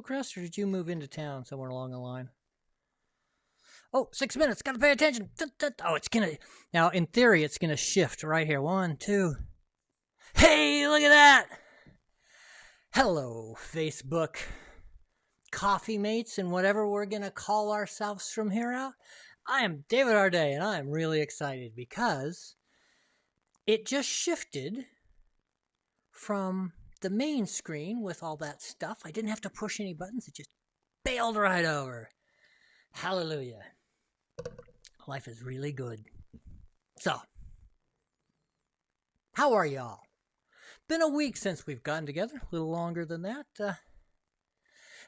Crest, or did you move into town somewhere along the line? Oh, 6 minutes. Gotta pay attention. Oh, it's gonna. Now, in theory, it's gonna shift right here. One, two. Hey, look at that. Hello, Facebook coffee mates and whatever we're gonna call ourselves from here out. I am David Arday, and I am really excited because it just shifted from the main screen with all that stuff. I didn't have to push any buttons. It just bailed right over. Hallelujah. Life is really good. So, how are y'all? Been a week since we've gotten together, a little longer than that. And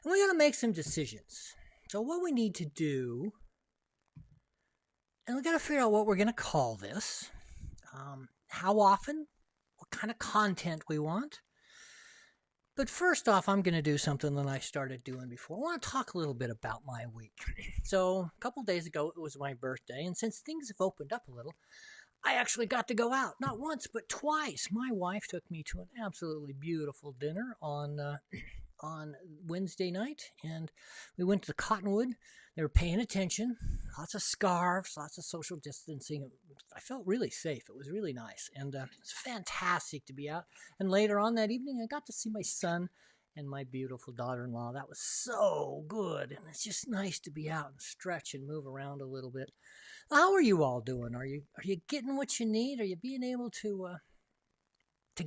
we got to make some decisions. So what we need to do, and we got to figure out what we're going to call this, how often, what kind of content we want. But first off, I'm going to do something that I started doing before. I want to talk a little bit about my week. So a couple days ago, it was my birthday. And since things have opened up a little, I actually got to go out. Not once, but twice. My wife took me to an absolutely beautiful dinner on Wednesday night. And we went to the Cottonwood. They were paying attention. Lots of scarves, lots of social distancing. I felt really safe. It was really nice. And it's fantastic to be out. And later on that evening, I got to see my son and my beautiful daughter-in-law. That was so good. And it's just nice to be out and stretch and move around a little bit. How are you all doing? Are you getting what you need? Are you being able to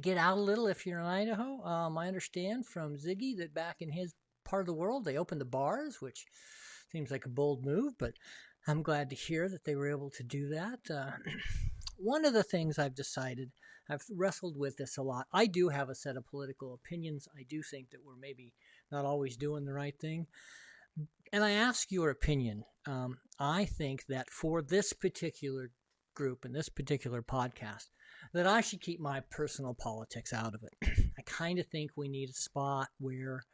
get out a little if you're in Idaho? I understand from Ziggy that back in his part of the world, they opened the bars, which seems like a bold move, but I'm glad to hear that they were able to do that. One of the things I've decided, I've wrestled with this a lot. I do have a set of political opinions. I do think that we're maybe not always doing the right thing. And I ask your opinion. I think that for this particular group and this particular podcast, that I should keep my personal politics out of it. I kind of think we need a spot where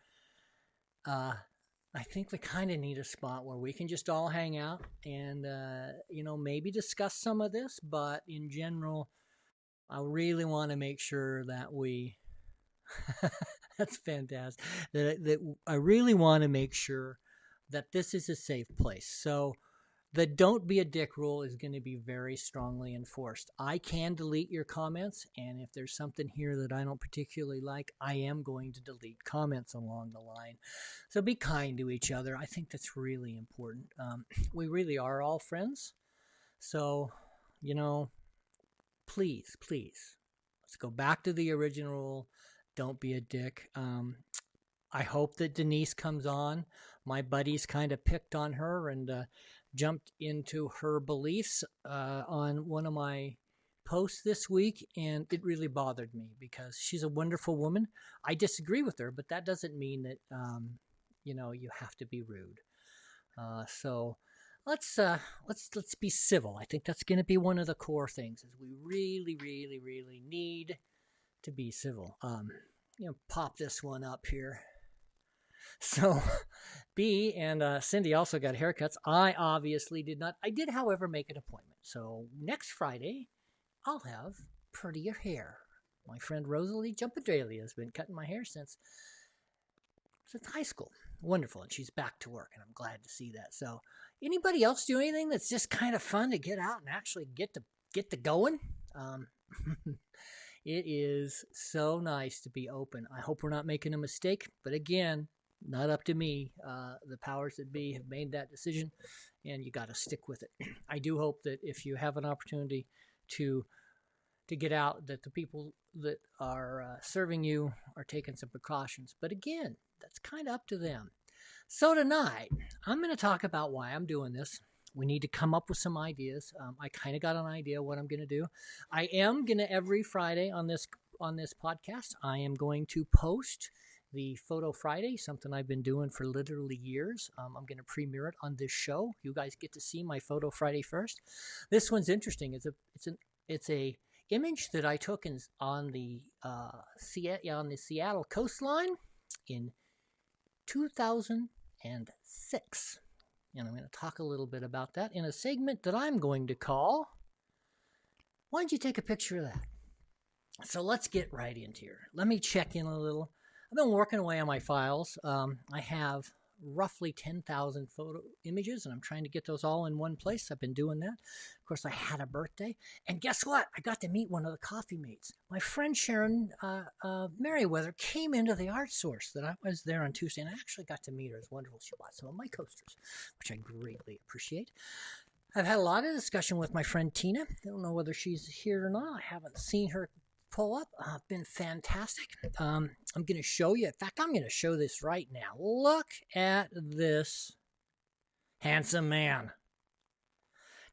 we can just all hang out and, maybe discuss some of this. But in general, I really want to make sure that that's fantastic. That I really want to make sure that this is a safe place. So the don't be a dick rule is going to be very strongly enforced. I can delete your comments, and if there's something here that I don't particularly like, I am going to delete comments along the line. So be kind to each other. I think that's really important. We really are all friends. So, please, let's go back to the original rule. Don't be a dick. I hope that Denise comes on. My buddies kind of picked on her and jumped into her beliefs on one of my posts this week, and it really bothered me because she's a wonderful woman. I disagree with her, but that doesn't mean that you have to be rude. So let's be civil. I think that's going to be one of the core things. Is we really, really, really need to be civil. Pop this one up here. So, B and Cindy also got haircuts. I obviously did not. I did, however, make an appointment. So next Friday, I'll have prettier hair. My friend Rosalie Jumpadrelia has been cutting my hair since high school. Wonderful, and she's back to work, and I'm glad to see that. So, anybody else do anything that's just kind of fun to get out and actually get to going? It is so nice to be open. I hope we're not making a mistake, but again, not up to me. The powers that be have made that decision, and you got to stick with it. I do hope that if you have an opportunity to get out, that the people that are serving you are taking some precautions. But again, that's kind of up to them. So tonight, I'm going to talk about why I'm doing this. We need to come up with some ideas. I kind of got an idea what I'm going to do. I am going to every Friday on this podcast, I am going to post the Photo Friday, something I've been doing for literally years. I'm going to premiere it on this show. You guys get to see my Photo Friday first. This one's interesting. It's a image that I took on the Seattle coastline in 2006. And I'm going to talk a little bit about that in a segment that I'm going to call, "Why don't you take a picture of that?" So let's get right into here. Let me check in a little. I've been working away on my files. I have roughly 10,000 photo images, and I'm trying to get those all in one place. I've been doing that. Of course, I had a birthday, and guess what? I got to meet one of the coffee mates. My friend Sharon Merriweather came into the art source that I was there on Tuesday, and I actually got to meet her. It's wonderful. She bought some of my coasters, which I greatly appreciate. I've had a lot of discussion with my friend Tina. I don't know whether she's here or not. I haven't seen her pull up. Been fantastic. I'm going to show you. In fact, I'm going to show this right now. Look at this handsome man.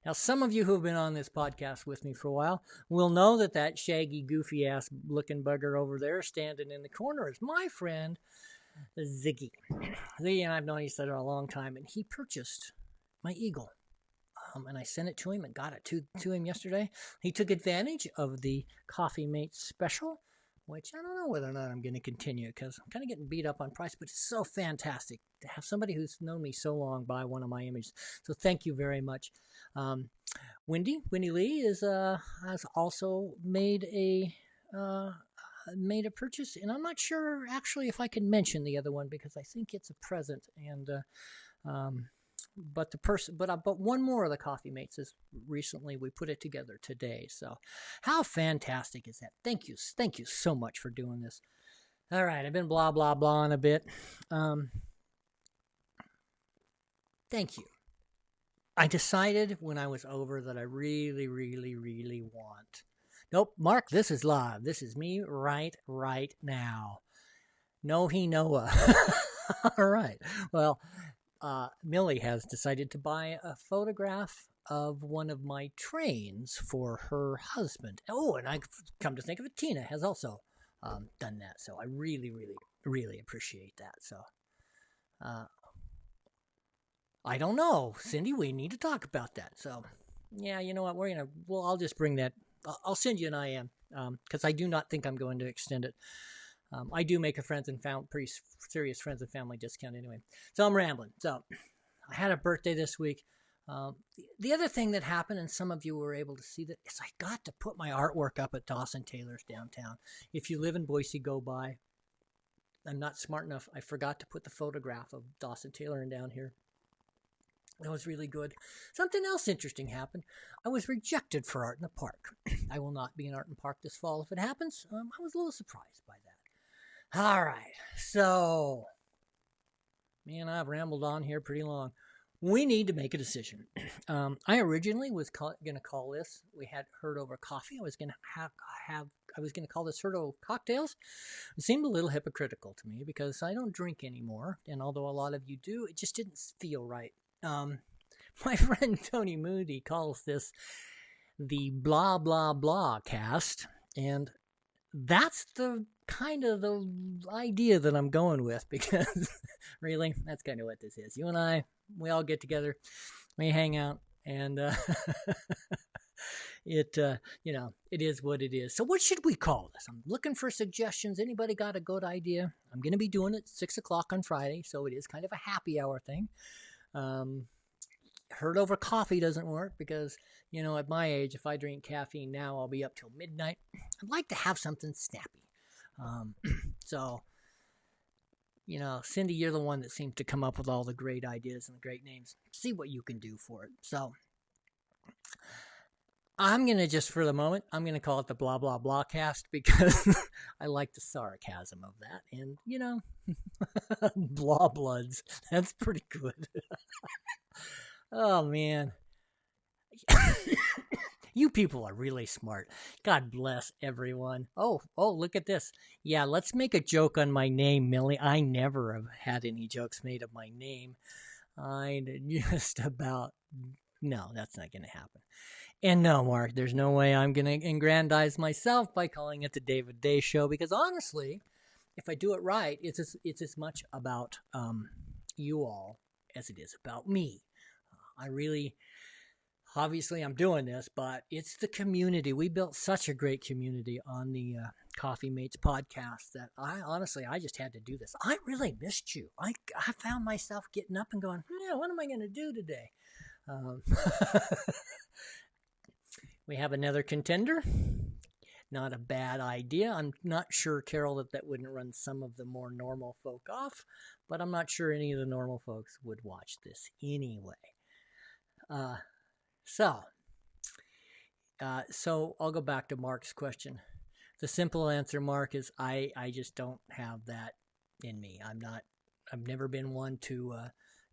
Now, some of you who have been on this podcast with me for a while will know that that shaggy, goofy-ass looking bugger over there standing in the corner is my friend Ziggy. Ziggy and I've known each other a long time, and he purchased my Eagle. And I sent it to him and got it to him yesterday. He took advantage of the Coffee Mates special, which I don't know whether or not I'm going to continue because I'm kind of getting beat up on price, but it's so fantastic to have somebody who's known me so long buy one of my images. So thank you very much. Wendy Lee has also made a purchase, and I'm not sure actually if I can mention the other one because I think it's a present and. But one more of the Coffee Mates is recently we put it together today. So how fantastic is that? Thank you so much for doing this. All right, I've been blah blah blahing a bit. Thank you. I decided when I was over that I really want. Nope, Mark, this is live. This is me right now. No he Noah. All right. Well. Millie has decided to buy a photograph of one of my trains for her husband. Oh, and I come to think of it, Tina has also done that. So I really appreciate that. So I don't know, Cindy, we need to talk about that. So yeah, you know what? I'll just bring that. I'll send you an IM because I do not think I'm going to extend it. I do make a pretty serious friends and family discount anyway. So I'm rambling. So I had a birthday this week. The other thing that happened, and some of you were able to see that, is I got to put my artwork up at Dawson Taylor's downtown. If you live in Boise, go by. I'm not smart enough. I forgot to put the photograph of Dawson Taylor in down here. That was really good. Something else interesting happened. I was rejected for Art in the Park. I will not be in Art in the Park this fall if it happens. I was a little surprised by that. All right, so, man, I've rambled on here pretty long. We need to make a decision. I originally was going to call this. We had Herd Over Coffee. I was going to call this Herd Over Cocktails. It seemed a little hypocritical to me because I don't drink anymore, and although a lot of you do, it just didn't feel right. My friend Tony Moody calls this the blah blah blah cast, and that's the kind of the idea that I'm going with because really that's kind of what this is. You and I, we all get together, we hang out, and it is what it is. So what should we call this? I'm looking for suggestions. Anybody got a good idea? I'm going to be doing it at 6 o'clock on Friday, so it is kind of a happy hour thing. Herd Over Coffee doesn't work because, at my age, if I drink caffeine now, I'll be up till midnight. I'd like to have something snappy. So, Cindy, you're the one that seems to come up with all the great ideas and the great names. See what you can do for it. So, I'm going to just, for the moment, I'm going to call it the blah, blah, blah cast because I like the sarcasm of that. And, blah bloods. That's pretty good. Oh, man. You people are really smart. God bless everyone. Oh, look at this. Yeah, let's make a joke on my name, Millie. I never have had any jokes made of my name. No, that's not going to happen. And no, Mark, there's no way I'm going to aggrandize myself by calling it the David Day Show because honestly, if I do it right, it's as much about you all as it is about me. Obviously I'm doing this, but it's the community. We built such a great community on the Coffee Mates podcast that I just had to do this. I really missed you. I found myself getting up and going, what am I going to do today? We have another contender. not a bad idea. I'm not sure, Carol, that wouldn't run some of the more normal folk off, but I'm not sure any of the normal folks would watch this anyway. Uh, so, so I'll go back to Mark's question. The simple answer, Mark, is I just don't have that in me. I've never been one to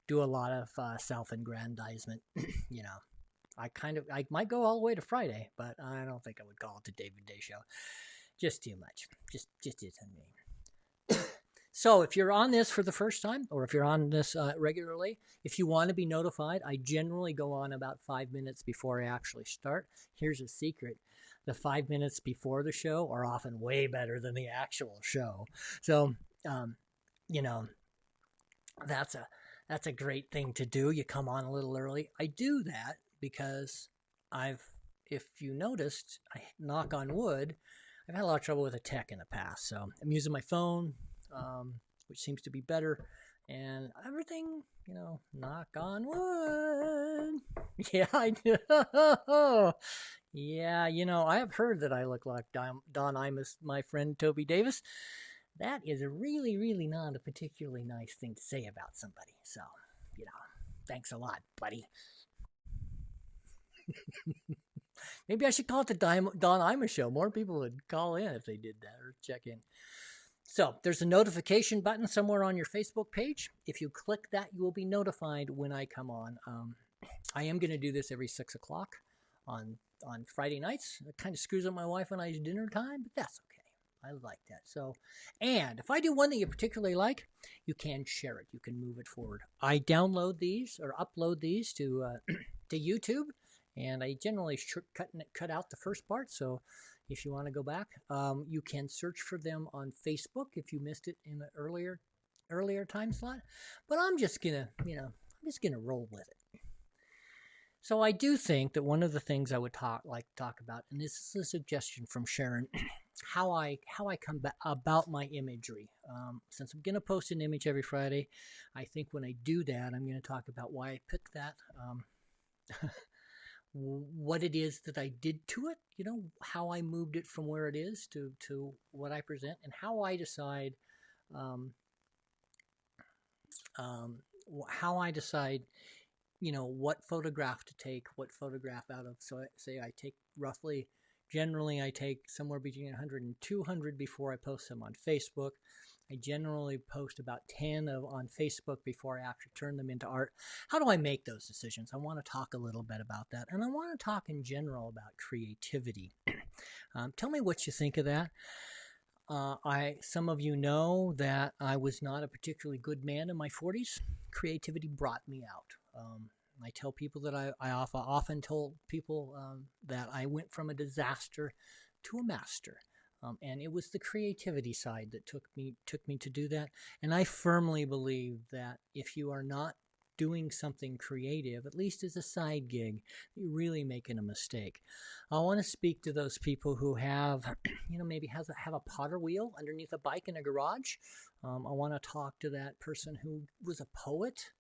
do a lot of self-aggrandizement. You know, I might go all the way to Friday, but I don't think I would call it the David Day Show. Just too much. Just isn't me. So if you're on this for the first time, or if you're on this regularly, if you want to be notified, I generally go on about 5 minutes before I actually start. Here's a secret. The 5 minutes before the show are often way better than the actual show. So, you know, that's a great thing to do. You come on a little early. I do that because if you noticed, I knock on wood, I've had a lot of trouble with the tech in the past. So I'm using my phone, which seems to be better, and everything, you know, knock on wood. Yeah, I do. Yeah, you know, I have heard that I look like Don Imus, my friend Toby Davis. That is really, really not a particularly nice thing to say about somebody. So, you know, thanks a lot, buddy. Maybe I should call it the Don Imus Show. More people would call in if they did that or check in. So there's a notification button somewhere on your Facebook page. If you click that, you will be notified when I come on. I am going to do this every 6 o'clock on Friday nights. It kind of screws up my wife and I's dinner time, but that's okay. I like that. So, and if I do one that you particularly like, you can share it. You can move it forward. I download these or upload these to to YouTube, and I generally cut out the first part. So if you want to go back, you can search for them on Facebook if you missed it in the earlier time slot. But I'm just gonna, I'm just gonna roll with it. So I do think that one of the things I would talk about, and this is a suggestion from Sharon, how I come about my imagery. Since I'm going to post an image every Friday, I think when I do that, I'm going to talk about why I picked that, what it is that I did to it, how I moved it from where it is to what I present, and how I decide what photograph to take, what photograph out of. So say I take generally I take somewhere between 100 and 200 before I post them on Facebook. I generally post about 10 on Facebook before I actually turn them into art. How do I make those decisions? I want to talk a little bit about that. And I want to talk in general about creativity. Tell me what you think of that. Some of you know that I was not a particularly good man in my 40s. Creativity brought me out. I tell people that I often told people that I went from a disaster to a master. And it was the creativity side that took me to do that. And I firmly believe that if you are not doing something creative, at least as a side gig, you're really making a mistake. I want to speak to those people who have, maybe have a potter wheel underneath a bike in a garage. I want to talk to that person who was a poet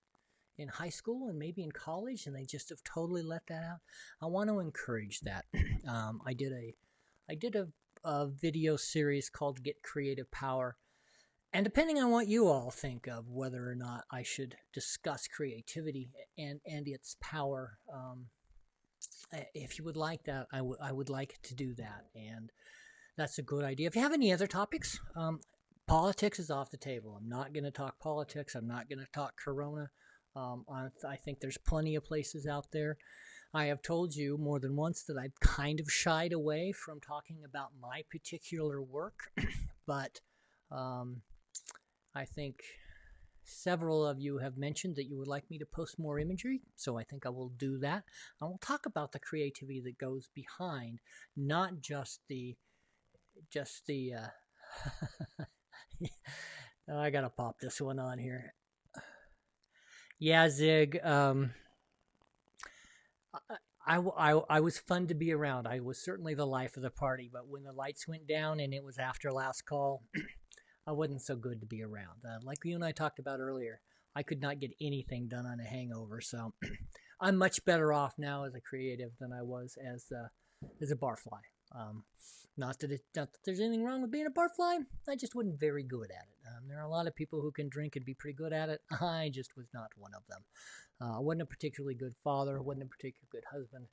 in high school and maybe in college, and they just have totally let that out. I want to encourage that. I did a video series called Get Creative Power. And depending on what you all think of whether or not I should discuss creativity and its power, if you would like that, I would like to do that. And that's a good idea. If you have any other topics, politics is off the table. I'm not going to talk politics. I'm not going to talk Corona. I think there's plenty of places out there. I have told you more than once that I've kind of shied away from talking about my particular work, but I think several of you have mentioned that you would like me to post more imagery, so I think I will do that. I will talk about the creativity that goes behind, not just the I gotta pop this one on here. Yeah, Zig. I was fun to be around. I was certainly the life of the party, but when the lights went down and it was after last call, I wasn't so good to be around. Like you and I talked about earlier, I could not get anything done on a hangover, so I'm much better off now as a creative than I was as a barfly. Not that there's anything wrong with being a barfly. I just wasn't very good at it. There are a lot of people who can drink and be pretty good at it. I just was not one of them. I wasn't a particularly good father. I wasn't a particularly good husband.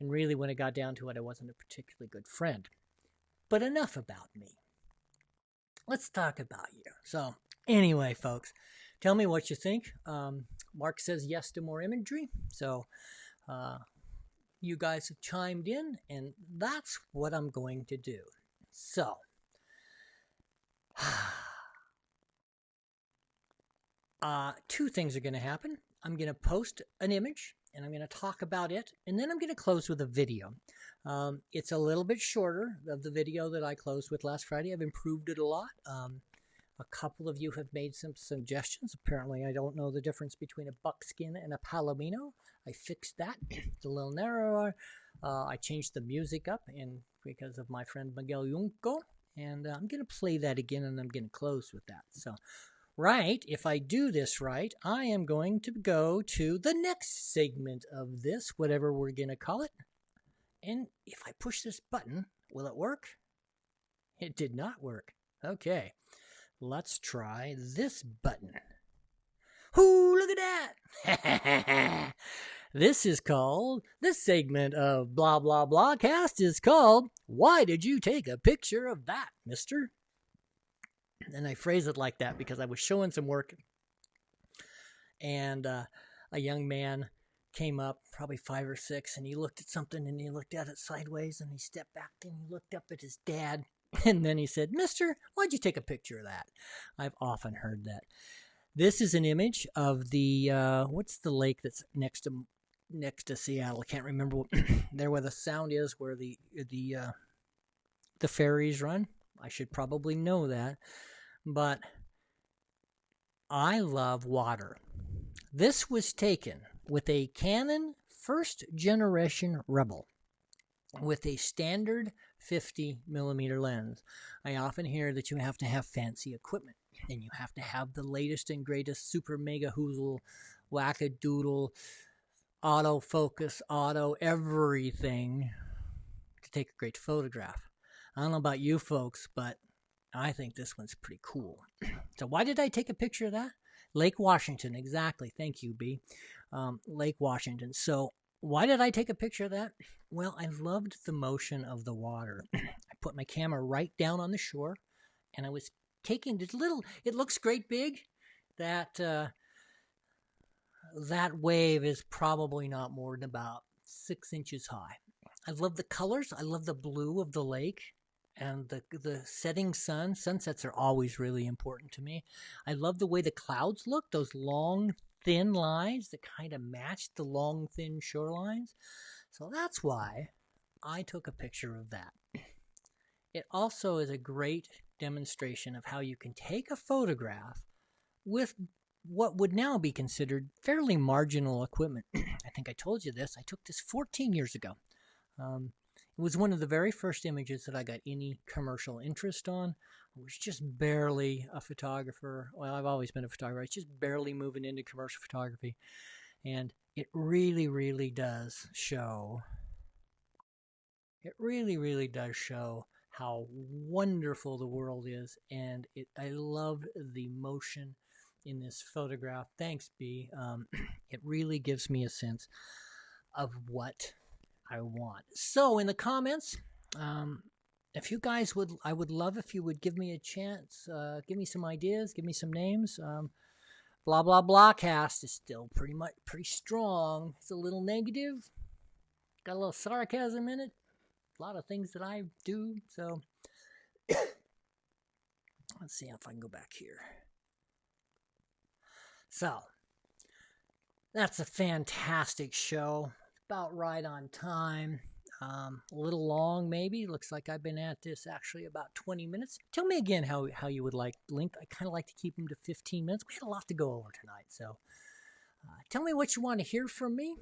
And really, when it got down to it, I wasn't a particularly good friend. But enough about me. Let's talk about you. So, anyway, folks, tell me what you think. Mark says yes to more imagery. So, you guys have chimed in, and that's what I'm going to do. So, two things are going to happen. I'm going to post an image, and I'm going to talk about it, and then I'm going to close with a video. It's a little bit shorter of the video that I closed with last Friday. I've improved it a lot. A couple of you have made some suggestions. Apparently, I don't know the difference between a buckskin and a palomino. I fixed that. It's a little narrower. I changed the music up because of my friend Miguel Junco. And I'm going to play that again, and I'm going to close with that. So, right, if I do this right, I am going to go to the next segment of this, whatever we're going to call it. And if I push this button, will it work? It did not work. Okay. Let's try this button. Ooh, look at that! This segment of Blah Blah Blah Cast is called, Why Did You Take a Picture of That, Mister? And I phrase it like that because I was showing some work, and a young man came up, probably 5 or 6, and he looked at something, and he looked at it sideways, and he stepped back, and he looked up at his dad. And then he said, Mister, why'd you take a picture of that? I've often heard that. This is an image of the, what's the lake that's next to Seattle? I can't remember there where the Sound is, where the ferries run. I should probably know that. But I love water. This was taken with a Canon first generation Rebel with a standard 50 millimeter lens. I often hear that you have to have fancy equipment and you have to have the latest and greatest super mega hoozle, wackadoodle, autofocus, auto everything to take a great photograph. I don't know about you folks, but I think this one's pretty cool. So why did I take a picture of that? Lake Washington, exactly. Thank you, B. Lake Washington. So why did I take a picture of that? Well, I loved the motion of the water. I put my camera right down on the shore, and I was taking this little, it looks great big, that wave is probably not more than about 6 inches high. I love the colors. I love the blue of the lake and the setting sun. Sunsets are always really important to me. I love the way the clouds look, those long, thin lines that kind of match the long, thin shorelines. So that's why I took a picture of that. It also is a great demonstration of how you can take a photograph with what would now be considered fairly marginal equipment. I think I told you this. I took this 14 years ago. It was one of the very first images that I got any commercial interest on. I was just barely a photographer. Well, I've always been a photographer. I was just barely moving into commercial photography. And it really, really does show. It really, really does show how wonderful the world is. And I love the motion in this photograph. Thanks, B. It really gives me a sense of what I want. So in the comments, if you guys I would love if you would give me a chance, give me some ideas, give me some names. Blah blah blah cast is still pretty strong. It's a little negative, got a little sarcasm in it, a lot of things that I do. So let's see if I can go back here. So that's a fantastic show. About right on time. A little long, maybe. Looks like I've been at this actually about 20 minutes. Tell me again how you would like length. I kind of like to keep them to 15 minutes. We had a lot to go over tonight, so tell me what you want to hear from me.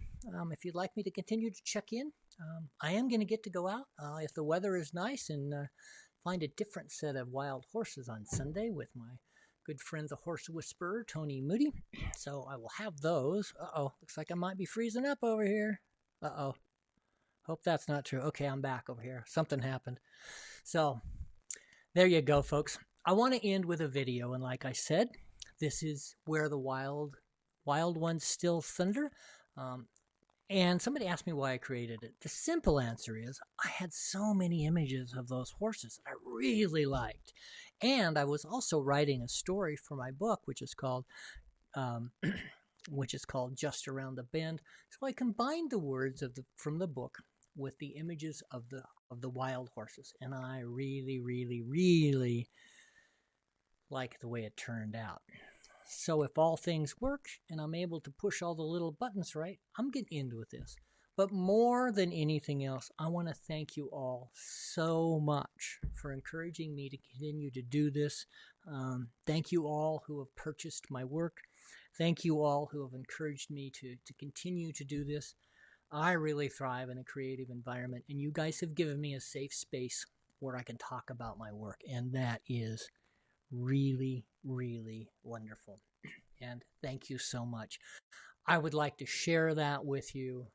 If you'd like me to continue to check in, I am going to get to go out if the weather is nice and find a different set of wild horses on Sunday with my good friend, the horse whisperer, Tony Moody. So I will have those. Uh-oh, looks like I might be freezing up over here. Uh-oh. Hope that's not true. Okay, I'm back over here. Something happened. So there you go, folks. I want to end with a video, and like I said, this is Where the Wild Ones Still Thunder. And somebody asked me why I created it. The simple answer is I had so many images of those horses that I really liked. And I was also writing a story for my book, which is called Just Around the Bend. So I combined the words from the book with the images of the wild horses, and I really, really, really like the way it turned out. So if all things work and I'm able to push all the little buttons right, I'm getting into this. But more than anything else, I want to thank you all so much for encouraging me to continue to do this. Thank you all who have purchased my work. Thank you all who have encouraged me to continue to do this. I really thrive in a creative environment, and you guys have given me a safe space where I can talk about my work, and that is really, really wonderful. And thank you so much. I would like to share that with you.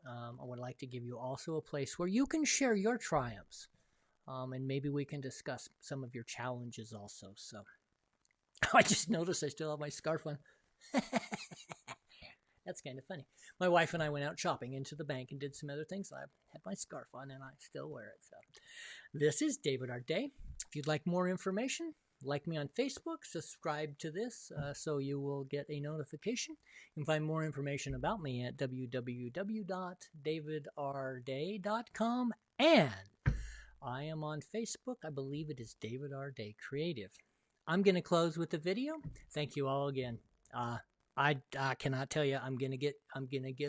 I would like to give you also a place where you can share your triumphs, and maybe we can discuss some of your challenges also. So I just noticed I still have my scarf on. That's kind of funny. My wife and I went out shopping into the bank and did some other things. I had my scarf on and I still wear it. So this is David Art Day. If you'd like more information, like me on Facebook, subscribe to this so you will get a notification. You can find more information about me at www.davidrday.com. And I am on Facebook. I believe it is David R. Day Creative. I'm going to close with the video. Thank you all again. I cannot tell you. I'm gonna get a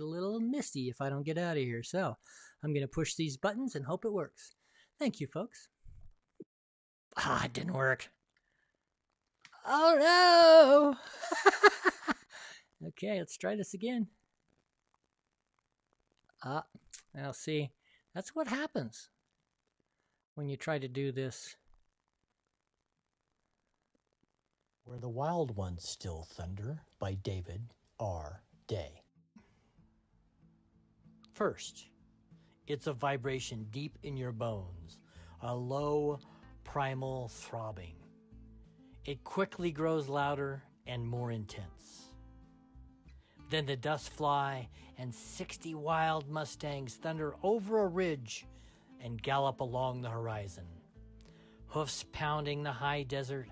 little misty if I don't get out of here. So I'm gonna push these buttons and hope it works. Thank you, folks. It didn't work. Oh no! Okay, let's try this again. Now see, that's what happens when you try to do this. Where the Wild Ones Still Thunder by David R. Day. First, it's a vibration deep in your bones, a low, primal throbbing. It quickly grows louder and more intense. Then the dust fly and 60 wild mustangs thunder over a ridge and gallop along the horizon. Hoofs pounding the high desert,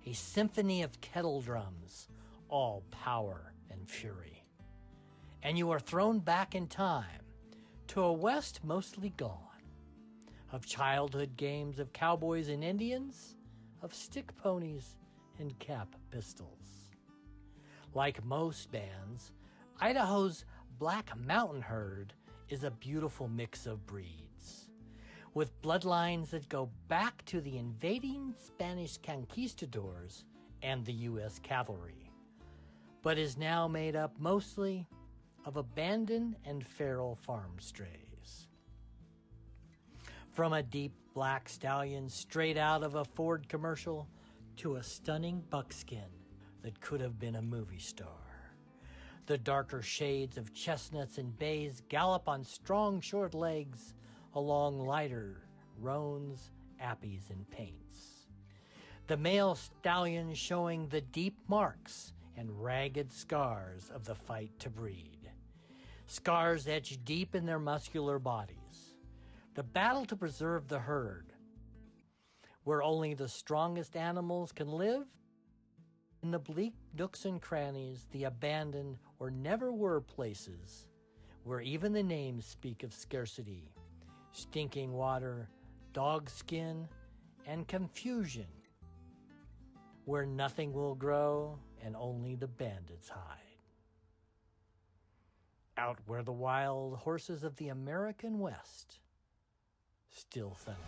a symphony of kettle drums, all power and fury. And you are thrown back in time to a West mostly gone, of childhood games of cowboys and Indians, of stick ponies and cap pistols. Like most bands, Idaho's Black Mountain Herd is a beautiful mix of breeds, with bloodlines that go back to the invading Spanish conquistadors and the U.S. cavalry, but is now made up mostly of abandoned and feral farm strays. From a deep black stallion straight out of a Ford commercial to a stunning buckskin that could have been a movie star. The darker shades of chestnuts and bays gallop on strong short legs along lighter roans, appies, and paints. The male stallion showing the deep marks and ragged scars of the fight to breed. Scars etched deep in their muscular bodies. The battle to preserve the herd, where only the strongest animals can live. In the bleak nooks and crannies, the abandoned or never were places, where even the names speak of scarcity, stinking water, dog skin, and confusion, where nothing will grow and only the bandits hide. Out where the wild horses of the American West still thunder.